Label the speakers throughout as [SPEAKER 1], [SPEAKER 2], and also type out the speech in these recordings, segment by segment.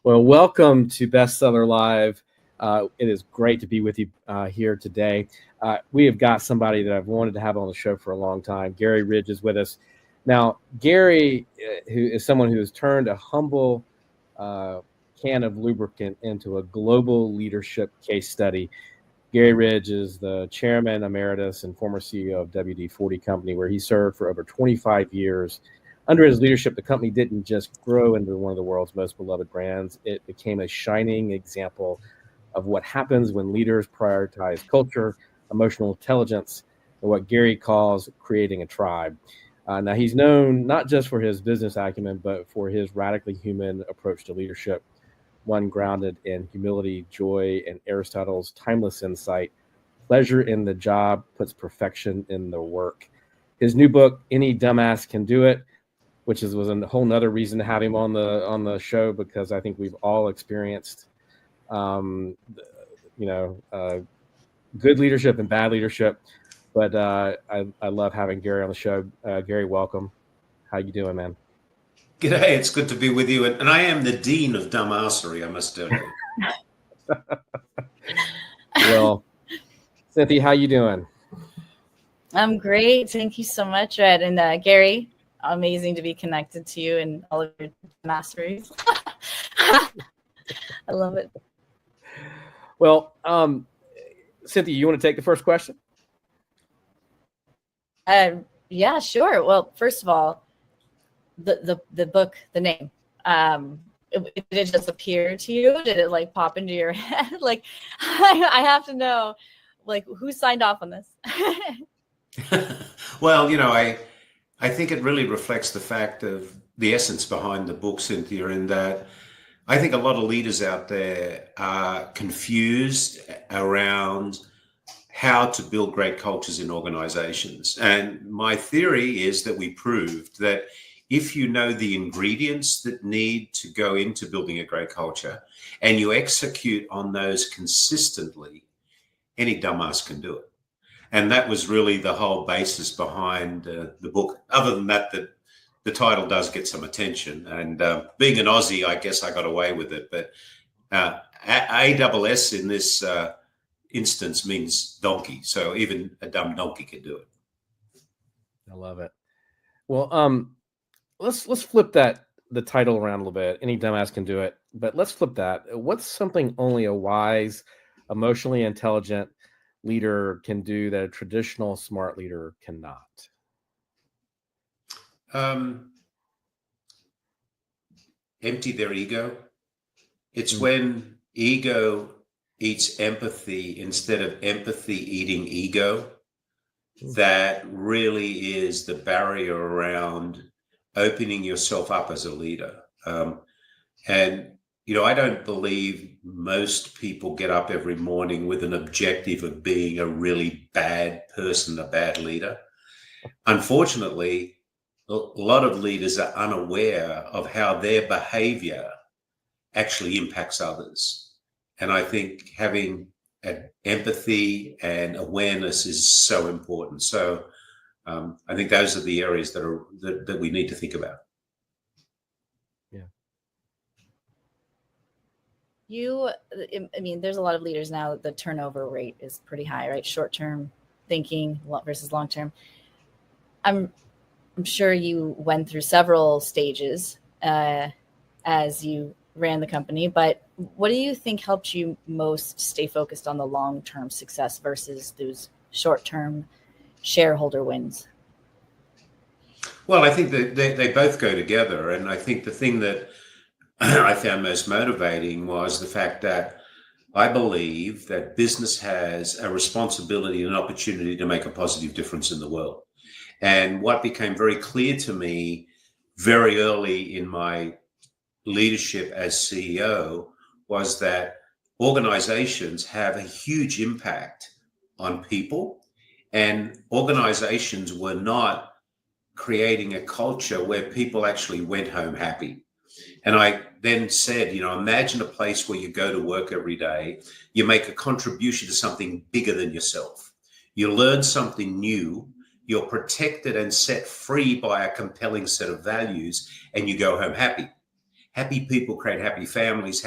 [SPEAKER 1] Well, welcome to Bestseller Live. It is great to be with you here today. We have got somebody that I've wanted to have on the show for a long time. Garry Ridge is with us. Now, Garry, who is someone who has turned a humble can of lubricant into a global leadership case study. Garry Ridge is the chairman, emeritus, and former CEO of WD-40 company, where he served for over 25 years. Under his leadership, the company didn't just grow into one of the world's most beloved brands. It became a shining example of what happens when leaders prioritize culture, emotional intelligence, and what Garry calls creating a tribe. Now, he's known not just for his business acumen, but for his radically human approach to leadership, one grounded in humility, joy, and Aristotle's timeless insight. Pleasure in the job puts perfection in the work. His new book, Any Dumbass Can Do It, which was a whole nother reason to have him on the show, because I think we've all experienced, good leadership and bad leadership. But I love having Garry on the show. Garry, welcome. How you doing, man?
[SPEAKER 2] G'day, it's good to be with you. And I am the dean of dumbassery, I must tell you.
[SPEAKER 1] Well, Cynthia, how you doing?
[SPEAKER 3] I'm great. Thank you so much, Red. And Garry, amazing to be connected to you and all of your masteries. I love it.
[SPEAKER 1] Well, Cynthia, you want to take the first question?
[SPEAKER 3] Yeah, sure. Well, first of all, the book, the name, did it just appear to you? Did it like pop into your head? Like, I have to know, like, who signed off on this?
[SPEAKER 2] Well, I think it really reflects the fact of the essence behind the book, Cynthia, in that I think a lot of leaders out there are confused around how to build great cultures in organizations. And my theory is that we proved that if you know the ingredients that need to go into building a great culture and you execute on those consistently, any dumbass can do it. And that was really the whole basis behind the book. Other than that, the title does get some attention. And being an Aussie, I guess I got away with it. But ASS in this instance means donkey. So even a dumb donkey can do it.
[SPEAKER 1] I love it. Well, let's flip the title around a little bit. Any dumbass can do it. But let's flip that. What's something only a wise, emotionally intelligent leader can do that a traditional smart leader cannot?
[SPEAKER 2] Empty their ego. It's when ego eats empathy instead of empathy eating ego that really is the barrier around opening yourself up as a leader. I don't believe most people get up every morning with an objective of being a really bad person, a bad leader. Unfortunately, a lot of leaders are unaware of how their behavior actually impacts others. And I think having empathy and awareness is so important. So I think those are the areas that we need to think about.
[SPEAKER 3] There's a lot of leaders now. The turnover rate is pretty high, right? Short-term thinking versus long-term. I'm sure you went through several stages as you ran the company, but what do you think helped you most stay focused on the long-term success versus those short-term shareholder wins?
[SPEAKER 2] Well, I think that they both go together. And I think the thing that I found most motivating was the fact that I believe that business has a responsibility and an opportunity to make a positive difference in the world. And what became very clear to me very early in my leadership as CEO was that organizations have a huge impact on people, and organizations were not creating a culture where people actually went home happy. And I then said, imagine a place where you go to work every day, you make a contribution to something bigger than yourself. You learn something new, you're protected and set free by a compelling set of values, and you go home happy. happy people create happy families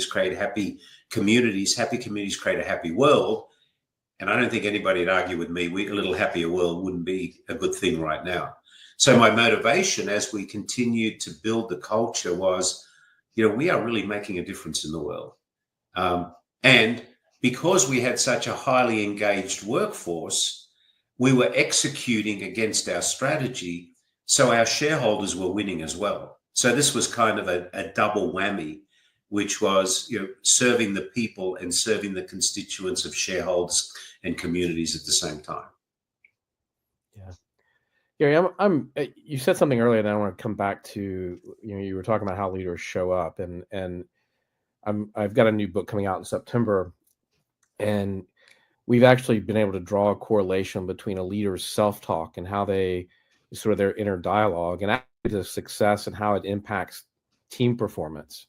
[SPEAKER 2] create happy communities create a happy world. And I don't think anybody would argue with me, a little happier world wouldn't be a good thing right now. So my motivation as we continued to build the culture was, we are really making a difference in the world. And because we had such a highly engaged workforce, we were executing against our strategy. So our shareholders were winning as well. So this was kind of a double whammy, which was, serving the people and serving the constituents of shareholders and communities at the same time.
[SPEAKER 1] Yeah. Garry, you said something earlier that I want to come back to. You were talking about how leaders show up, and I've got a new book coming out in September, and we've actually been able to draw a correlation between a leader's self-talk and how they sort of their inner dialogue and actually the success and how it impacts team performance.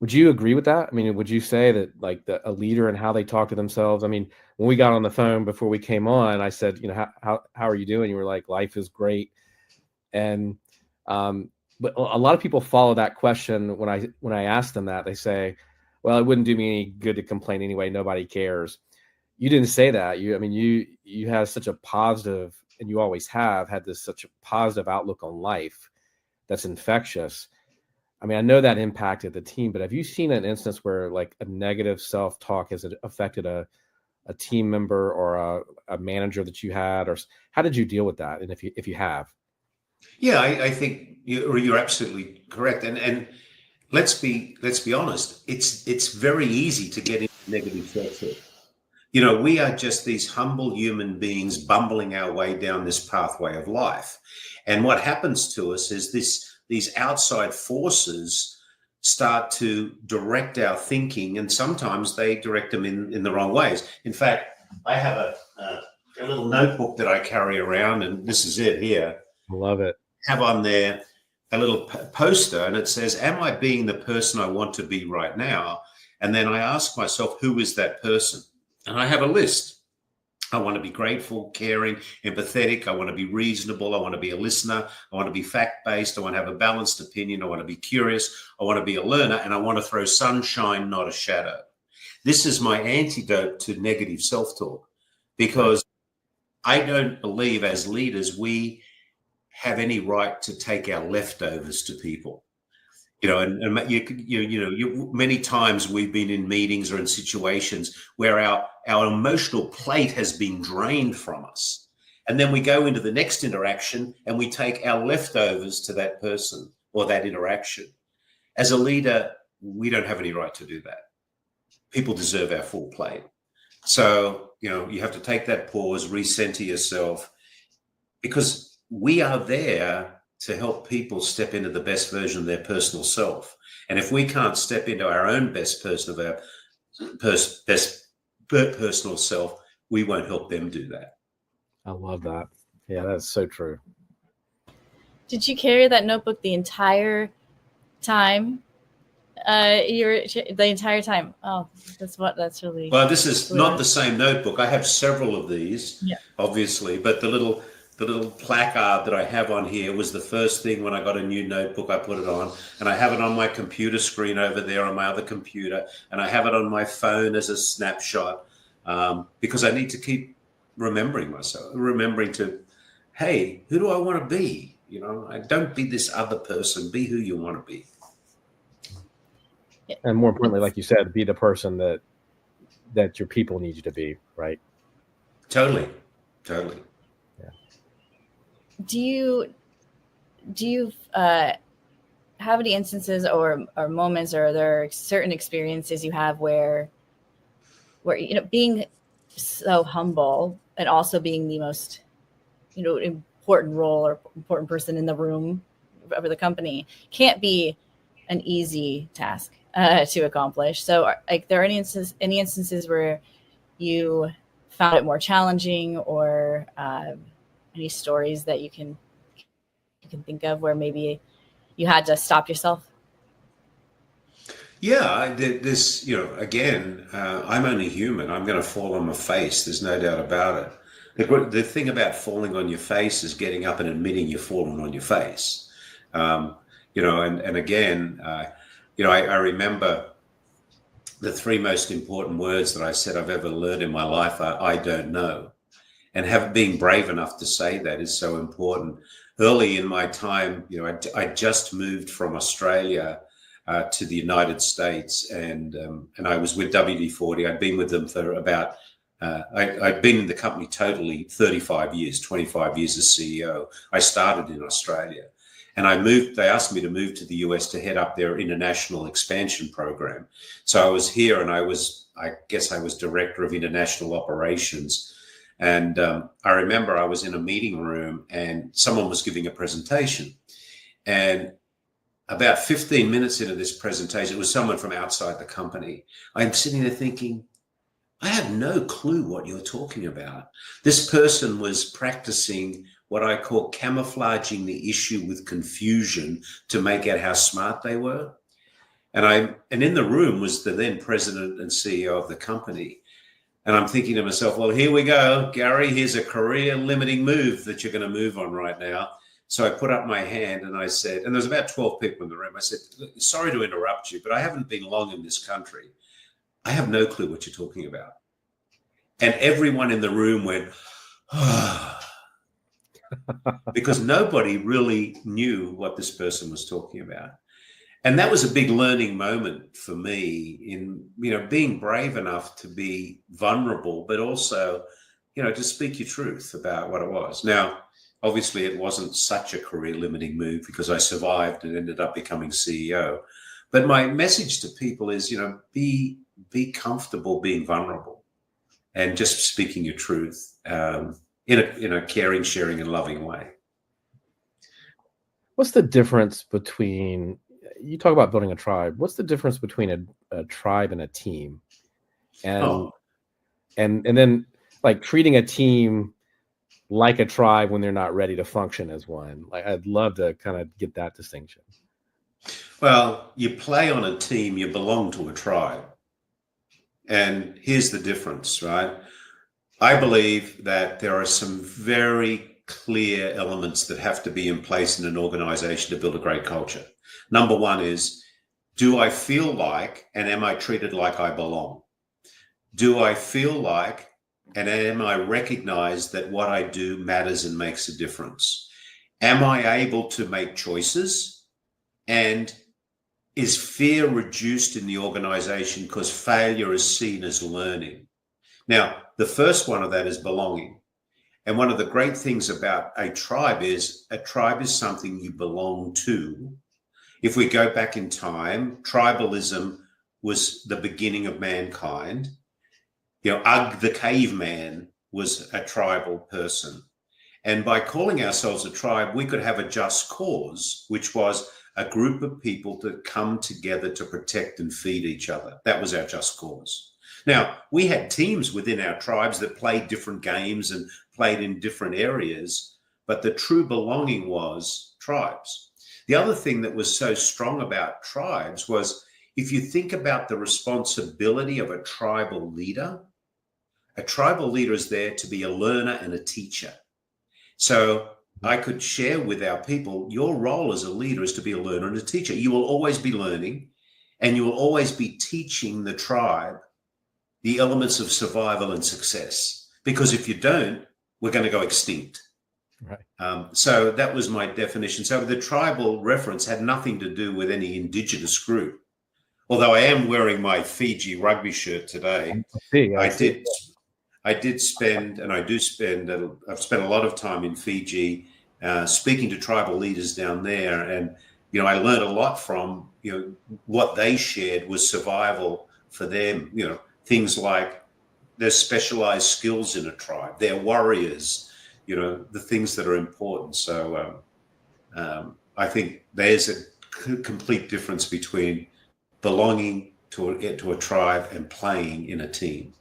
[SPEAKER 1] Would you agree with that? I mean, would you say that like a leader and how they talk to themselves? I mean, when we got on the phone before we came on, I said, how are you doing? You were like, life is great. And, but a lot of people follow that question. When I ask them that, they say, well, it wouldn't do me any good to complain anyway. Nobody cares. You didn't say that. You have such a positive, and you always have had such a positive outlook on life that's infectious. I mean, I know that impacted the team, but have you seen an instance where like a negative self-talk has affected a team member or a manager that you had, or how did you deal with that? And if you have?
[SPEAKER 2] Yeah, I think you're absolutely correct. And let's be honest. It's very easy to get into negative self-talk. We are just these humble human beings bumbling our way down this pathway of life. And what happens to us is these outside forces start to direct our thinking, and sometimes they direct them in the wrong ways. In fact, I have a little notebook that I carry around, and this is it here.
[SPEAKER 1] Love it.
[SPEAKER 2] Have on there a little poster, and it says, am I being the person I want to be right now? And then I ask myself, who is that person? And I have a list. I want to be grateful, caring, empathetic. I want to be reasonable. I want to be a listener. I want to be fact-based. I want to have a balanced opinion. I want to be curious. I want to be a learner. And I want to throw sunshine, not a shadow. This is my antidote to negative self-talk, because I don't believe as leaders we have any right to take our leftovers to people. Many times we've been in meetings or in situations where our emotional plate has been drained from us. And then we go into the next interaction and we take our leftovers to that person or that interaction. As a leader, we don't have any right to do that. People deserve our full plate. So, you have to take that pause, recenter yourself, because we are there to help people step into the best version of their personal self. And if we can't step into our own best person of our best personal self, we won't help them do that.
[SPEAKER 1] I love that. Yeah, that's so true.
[SPEAKER 3] Did you carry that notebook the entire time? The entire time. Oh, that's really.
[SPEAKER 2] Well, this is not the same notebook. I have several of these, obviously, but the little placard that I have on here was the first thing when I got a new notebook, I put it on, and I have it on my computer screen over there on my other computer, and I have it on my phone as a snapshot, because I need to keep remembering to, hey, who do I want to be? Don't be this other person, be who you want to be.
[SPEAKER 1] And more importantly, like you said, be the person that your people need you to be, right?
[SPEAKER 2] Totally.
[SPEAKER 3] Do you have any instances or moments, or are there certain experiences you have where being so humble and also being the most important role or important person in the room of the company can't be an easy task to accomplish? So are there any instances where you found it more challenging, or any stories that you can think of where maybe you had to stop yourself?
[SPEAKER 2] Yeah, this, again, I'm only human. I'm going to fall on my face. There's no doubt about it. The thing about falling on your face is getting up and admitting you've fallen on your face. and again, I remember the three most important words that I said I've ever learned in my life are, I don't know. And being brave enough to say that is so important. Early in my time, I just moved from Australia to the United States, and I was with WD-40. I'd been with them for about, I'd been in the company totally 35 years, 25 years as CEO. I started in Australia, and they asked me to move to the US to head up their international expansion program. So I was here, and I was director of international operations. And I remember I was in a meeting room and someone was giving a presentation. And about 15 minutes into this presentation, it was someone from outside the company. I'm sitting there thinking, I have no clue what you're talking about. This person was practicing what I call camouflaging the issue with confusion to make out how smart they were. And in the room was the then president and CEO of the company. And I'm thinking to myself, well, here we go, Garry, here's a career limiting move that you're going to move on right now. So I put up my hand and I said, and there's about 12 people in the room. I said, sorry to interrupt you, but I haven't been long in this country. I have no clue what you're talking about. And everyone in the room went, because nobody really knew what this person was talking about. And that was a big learning moment for me in, being brave enough to be vulnerable, but also, to speak your truth about what it was. Now, obviously, it wasn't such a career limiting move because I survived and ended up becoming CEO. But my message to people is, be comfortable being vulnerable and just speaking your truth in a caring, sharing, and loving way.
[SPEAKER 1] What's the difference between, you talk about building a tribe, what's the difference between a tribe and a team? And then like treating a team like a tribe when they're not ready to function as one? Like, I'd love to kind of get that distinction.
[SPEAKER 2] Well, you play on a team, you belong to a tribe. And here's the difference, right? I believe that there are some very clear elements that have to be in place in an organization to build a great culture. Number one is, do I feel like, and am I treated like I belong? Do I feel like, and am I recognized that what I do matters and makes a difference? Am I able to make choices? And is fear reduced in the organization because failure is seen as learning? Now, the first one of that is belonging. And one of the great things about a tribe is something you belong to. If we go back in time, tribalism was the beginning of mankind. Ugg the caveman was a tribal person. And by calling ourselves a tribe, we could have a just cause, which was a group of people to come together to protect and feed each other. That was our just cause. Now, we had teams within our tribes that played different games and played in different areas, but the true belonging was tribes. The other thing that was so strong about tribes was, if you think about the responsibility of a tribal leader is there to be a learner and a teacher. So I could share with our people, your role as a leader is to be a learner and a teacher. You will always be learning, and you will always be teaching the tribe the elements of survival and success. Because if you don't, we're going to go extinct. Right. So that was my definition. So the tribal reference had nothing to do with any indigenous group. Although I am wearing my Fiji rugby shirt today. I did spend, and I do spend, I've spent a lot of time in Fiji speaking to tribal leaders down there. And, I learned a lot from, what they shared was survival for them, things like there's specialized skills in a tribe, they're warriors, the things that are important. So I think there's a complete difference between belonging to a tribe and playing in a team.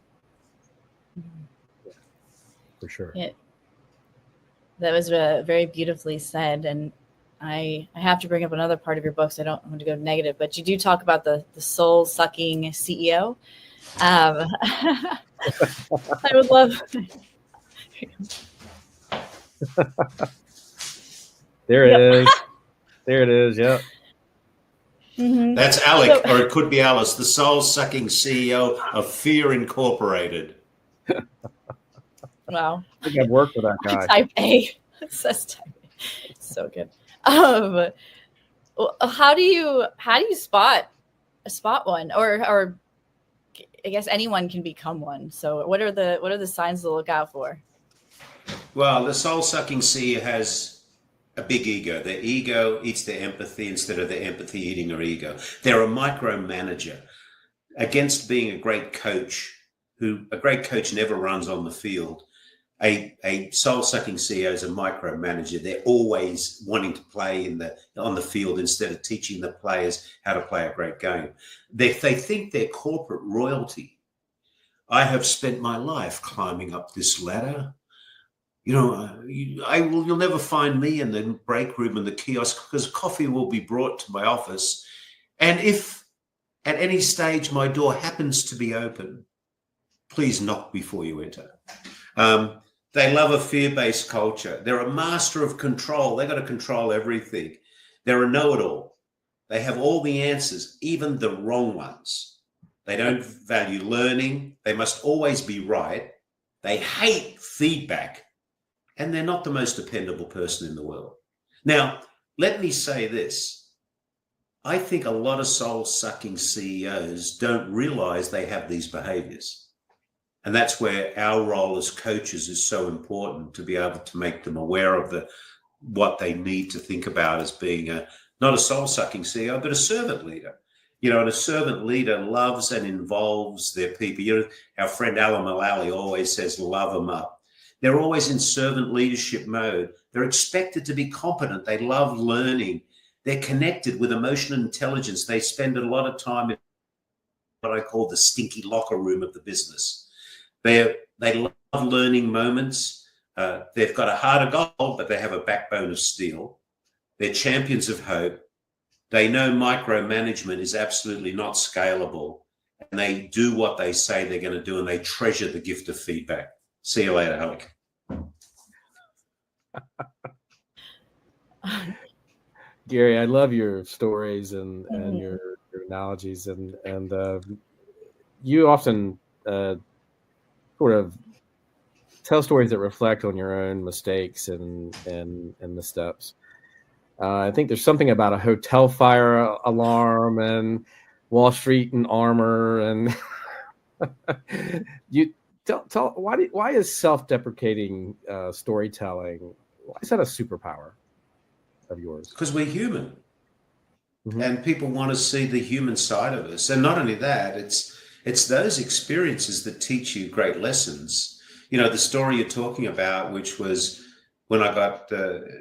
[SPEAKER 1] For sure.
[SPEAKER 3] Yeah, that was very beautifully said. And I have to bring up another part of your book, so I don't want to go negative, but you do talk about the soul-sucking CEO. I would love.
[SPEAKER 1] There it is. There it is. Yep.
[SPEAKER 3] Mhm.
[SPEAKER 2] That's Alec,
[SPEAKER 3] So-
[SPEAKER 2] or it could be Alice, the soul-sucking CEO of Fear Incorporated.
[SPEAKER 3] Wow.
[SPEAKER 1] I think I've worked with that guy.
[SPEAKER 3] Type A. It says type A. So good. How do you spot one, or I guess anyone can become one. So what are the signs to look out for?
[SPEAKER 2] Well, the soul-sucking CEO has a big ego. Their ego eats their empathy instead of their empathy eating their ego. They're a micromanager. Against being a great coach, a great coach never runs on the field. A soul-sucking CEO is a micromanager. They're always wanting to play on the field instead of teaching the players how to play a great game. They think they're corporate royalty. I have spent my life climbing up this ladder. You'll never find me in the break room and the kiosk, because coffee will be brought to my office. And if at any stage my door happens to be open, please knock before you enter. They love a fear-based culture. They're a master of control. They got to control everything. They're a know-it-all. They have all the answers, even the wrong ones. They don't value learning. They must always be right. They hate feedback. And they're not the most dependable person in the world. Now, let me say this. I think a lot of soul-sucking CEOs don't realize they have these behaviors. And that's where our role as coaches is so important, to be able to make them aware of what they need to think about as being not a soul-sucking CEO, but a servant leader. And a servant leader loves and involves their people. Our friend Alan Mullally always says, love them up. They're always in servant leadership mode. They're expected to be competent. They love learning. They're connected with emotional intelligence. They spend a lot of time in what I call the stinky locker room of the business. They love learning moments. They've got a heart of gold, but they have a backbone of steel. They're champions of hope. They know micromanagement is absolutely not scalable, and they do what they say they're going to do, and they treasure the gift of feedback. See you later, Alec.
[SPEAKER 1] Garry, I love your stories and your analogies, and you often sort of tell stories that reflect on your own mistakes and missteps. I think there's something about a hotel fire alarm and Wall Street in armor, and you tell why is self-deprecating storytelling? Why is that a superpower of yours?
[SPEAKER 2] Because we're human, and people want to see the human side of us. And not only that, it's those experiences that teach you great lessons. The story you're talking about, which was when I got,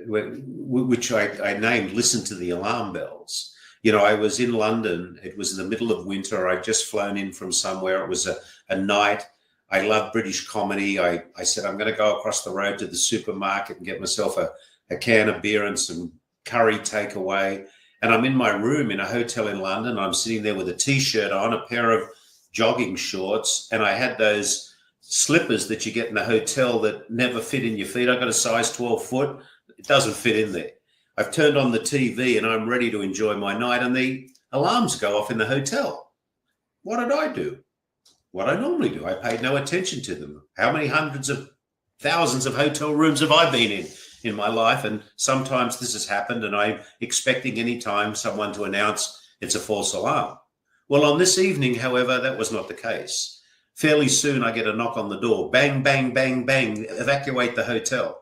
[SPEAKER 2] which I named "Listen to the Alarm Bells." I was in London. It was in the middle of winter. I'd just flown in from somewhere. It was a night. I love British comedy. I said, I'm going to go across the road to the supermarket and get myself a can of beer and some curry takeaway. And I'm in my room in a hotel in London. I'm sitting there with a T-shirt on, a pair of jogging shorts, and I had those slippers that you get in the hotel that never fit in your feet. I got a size 12 foot. It doesn't fit in there. I've turned on the TV and I'm ready to enjoy my night, and the alarms go off in the hotel. What did I do? What I normally do. I paid no attention to them. How many hundreds of thousands of hotel rooms have I been in my life? And sometimes this has happened, and I'm expecting any time someone to announce it's a false alarm. Well, on this evening, however, that was not the case. Fairly soon, I get a knock on the door. Bang, bang, bang, bang. Evacuate the hotel.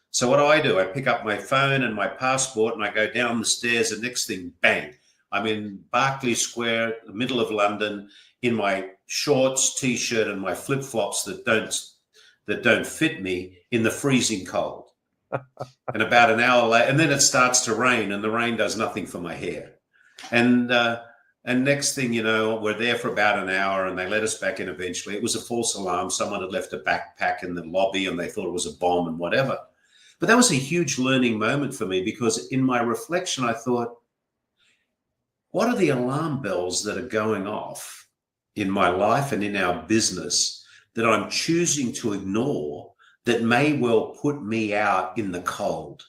[SPEAKER 2] So what do? I pick up my phone and my passport, and I go down the stairs, and next thing, bang. I'm in Berkeley Square, the middle of London, in my shorts, T-shirt, and my flip-flops that don't fit me, in the freezing cold. And about an hour later, and then it starts to rain, and the rain does nothing for my hair. And next thing you know, we're there for about an hour, and they let us back in eventually. It was a false alarm. Someone had left a backpack in the lobby, and they thought it was a bomb and whatever. But that was a huge learning moment for me, because in my reflection, I thought, what are the alarm bells that are going off in my life and in our business that I'm choosing to ignore that may well put me out in the cold?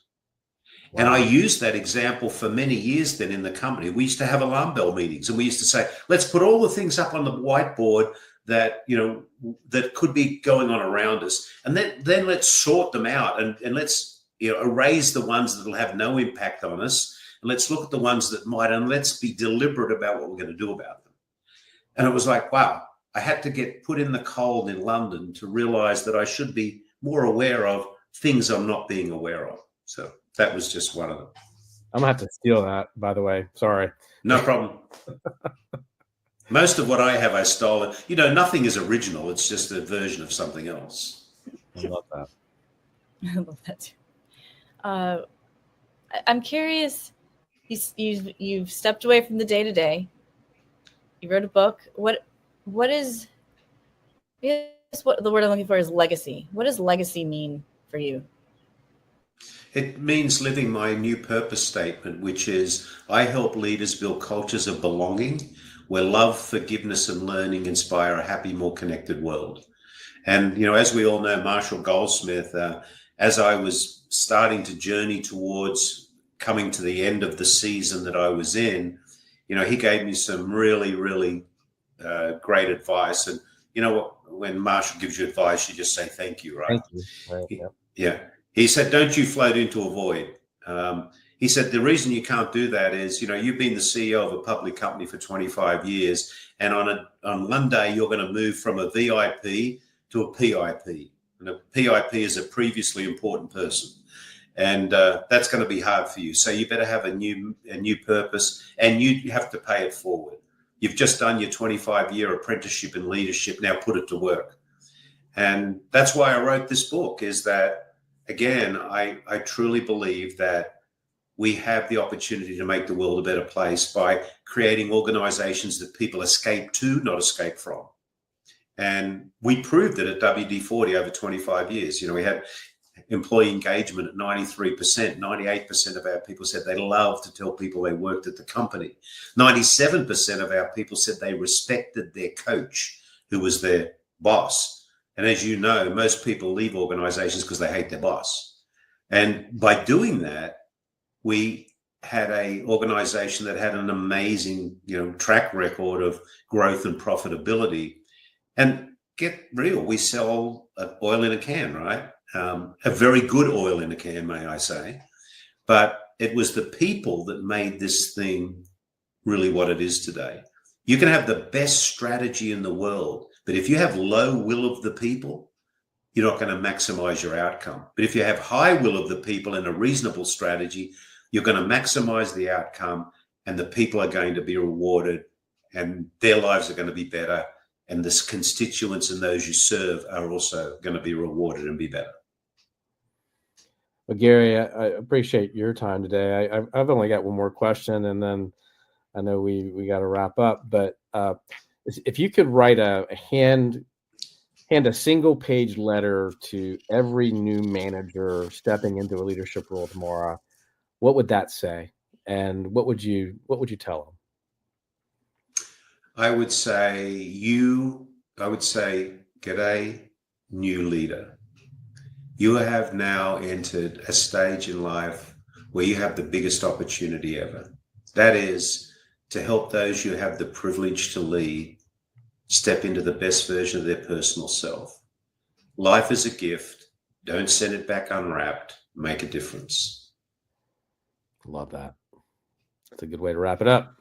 [SPEAKER 2] And I used that example for many years then in the company. We used to have alarm bell meetings, and we used to say, let's put all the things up on the whiteboard that, that could be going on around us. And then let's sort them out and let's, erase the ones that will have no impact on us. And let's look at the ones that might, and let's be deliberate about what we're going to do about them. And it was like, wow, I had to get put in the cold in London to realize that I should be more aware of things I'm not being aware of. So that was just one of them.
[SPEAKER 1] I'm going to have to steal that, by the way. Sorry.
[SPEAKER 2] No problem. Most of what I have, I stole. Nothing is original. It's just a version of something else.
[SPEAKER 1] I love that.
[SPEAKER 3] I love that too. I'm curious. You've stepped away from the day-to-day. You wrote a book. What is? I guess what the word I'm looking for is legacy. What does legacy mean for you?
[SPEAKER 2] It means living my new purpose statement, which is I help leaders build cultures of belonging where love, forgiveness, and learning inspire a happy, more connected world. And, as we all know, Marshall Goldsmith, as I was starting to journey towards coming to the end of the season that I was in, he gave me some really, really great advice. And, when Marshall gives you advice, you just say, thank you, right?
[SPEAKER 1] Thank you. Right,
[SPEAKER 2] yeah. He said, don't you float into a void. He said, the reason you can't do that is, you've been the CEO of a public company for 25 years. And on one day, you're going to move from a VIP to a PIP. And a PIP is a previously important person. And that's going to be hard for you. So you better have a new purpose, and you have to pay it forward. You've just done your 25-year apprenticeship in leadership. Now put it to work. And that's why I wrote this book, is that, again, I truly believe that we have the opportunity to make the world a better place by creating organizations that people escape to, not escape from. And we proved it at WD-40 over 25 years. We had employee engagement at 93%. 98% of our people said they loved to tell people they worked at the company. 97% of our people said they respected their coach, who was their boss. And as you know, most people leave organizations because they hate their boss. And by doing that, we had an organization that had an amazing, track record of growth and profitability. And get real, we sell oil in a can, right? A very good oil in a can, may I say. But it was the people that made this thing really what it is today. You can have the best strategy in the world, but if you have low will of the people, you're not going to maximize your outcome. But if you have high will of the people and a reasonable strategy, you're going to maximize the outcome, and the people are going to be rewarded, and their lives are going to be better. And the constituents and those you serve are also going to be rewarded and be better.
[SPEAKER 1] Well, Garry, I appreciate your time today. I've only got one more question, and then I know we got to wrap up. But if you could write hand a single page letter to every new manager stepping into a leadership role tomorrow, what would that say? And what would you tell them?
[SPEAKER 2] I would say, g'day, new leader. You have now entered a stage in life where you have the biggest opportunity ever. That is to help those you have the privilege to lead step into the best version of their personal self. Life is a gift. Don't send it back unwrapped. Make a difference.
[SPEAKER 1] Love that. That's a good way to wrap it up.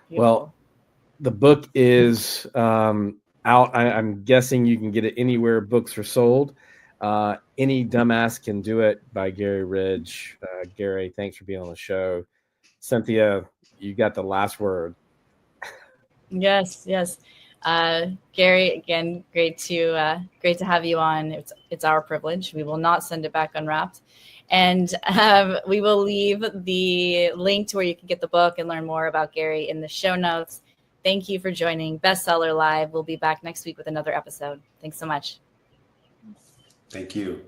[SPEAKER 3] Beautiful.
[SPEAKER 1] Well, the book is out. I'm guessing you can get it anywhere books are sold. Any Dumbass Can Do It by Garry Ridge. Garry, thanks for being on the show. Cynthia, you got the last word.
[SPEAKER 3] Yes. Garry, again, great to have you on. It's our privilege. We will not send it back unwrapped. And we will leave the link to where you can get the book and learn more about Garry in the show notes. Thank you for joining Bestseller Live. We'll be back next week with another episode. Thanks so much.
[SPEAKER 2] Thank you.